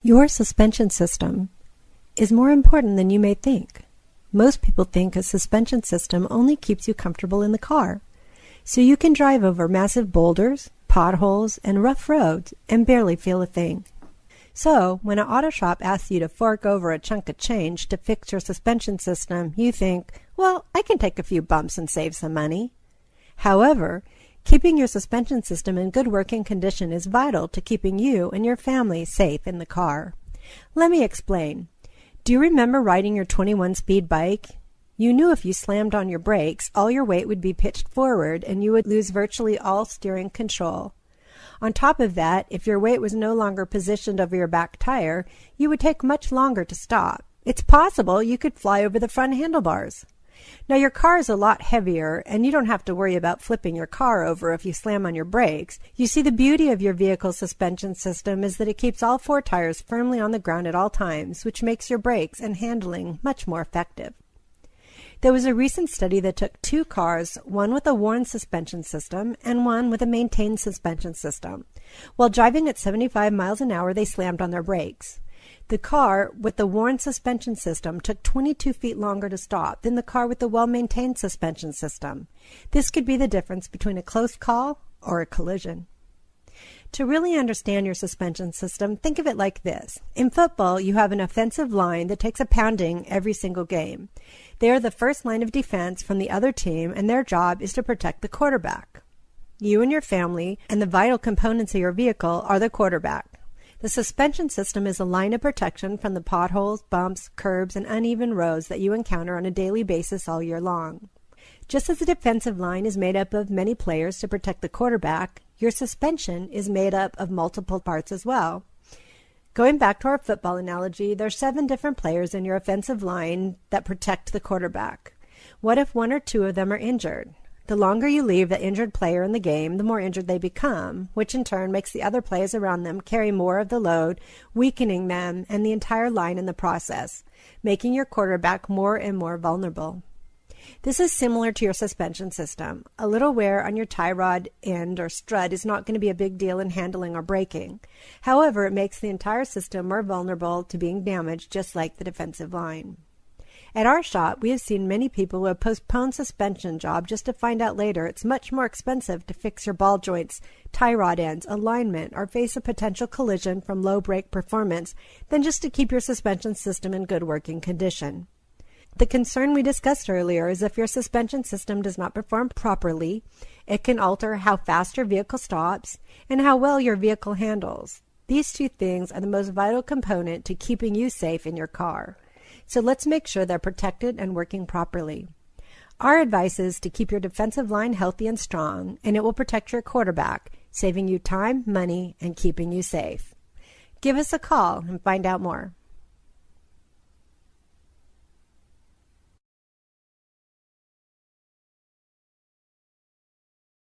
Your suspension system is more important than you may think. Most people think a suspension system only keeps you comfortable in the car, so you can drive over massive boulders, potholes, and rough roads and barely feel a thing. So, when an auto shop asks you to fork over a chunk of change to fix your suspension system, you think, well, I can take a few bumps and save some money. However, keeping your suspension system in good working condition is vital to keeping you and your family safe in the car. Let me explain. Do you remember riding your 21-speed bike? You knew if you slammed on your brakes, all your weight would be pitched forward and you would lose virtually all steering control. On top of that, if your weight was no longer positioned over your back tire, you would take much longer to stop. It's possible you could fly over the front handlebars. Now, your car is a lot heavier, and you don't have to worry about flipping your car over if you slam on your brakes. You see, the beauty of your vehicle's suspension system is that it keeps all four tires firmly on the ground at all times, which makes your brakes and handling much more effective. There was a recent study that took two cars, one with a worn suspension system and one with a maintained suspension system. While driving at 75 miles an hour, they slammed on their brakes. The car with the worn suspension system took 22 feet longer to stop than the car with the well-maintained suspension system. This could be the difference between a close call or a collision. To really understand your suspension system, think of it like this. In football, you have an offensive line that takes a pounding every single game. They are the first line of defense from the other team, and their job is to protect the quarterback. You and your family and the vital components of your vehicle are the quarterback. The suspension system is a line of protection from the potholes, bumps, curbs, and uneven roads that you encounter on a daily basis all year long. Just as the defensive line is made up of many players to protect the quarterback, your suspension is made up of multiple parts as well. Going back to our football analogy, there are 7 different players in your offensive line that protect the quarterback. What if one or two of them are injured? The longer you leave the injured player in the game, the more injured they become, which in turn makes the other players around them carry more of the load, weakening them and the entire line in the process, making your quarterback more and more vulnerable. This is similar to your suspension system. A little wear on your tie rod end or strut is not going to be a big deal in handling or braking. However, it makes the entire system more vulnerable to being damaged, just like the defensive line. At our shop, we have seen many people who have postponed suspension job just to find out later it's much more expensive to fix your ball joints, tie rod ends, alignment, or face a potential collision from low brake performance than just to keep your suspension system in good working condition. The concern we discussed earlier is if your suspension system does not perform properly, it can alter how fast your vehicle stops and how well your vehicle handles. These two things are the most vital component to keeping you safe in your car. So let's make sure they're protected and working properly. Our advice is to keep your defensive line healthy and strong, and it will protect your quarterback, saving you time, money, and keeping you safe. Give us a call and find out more.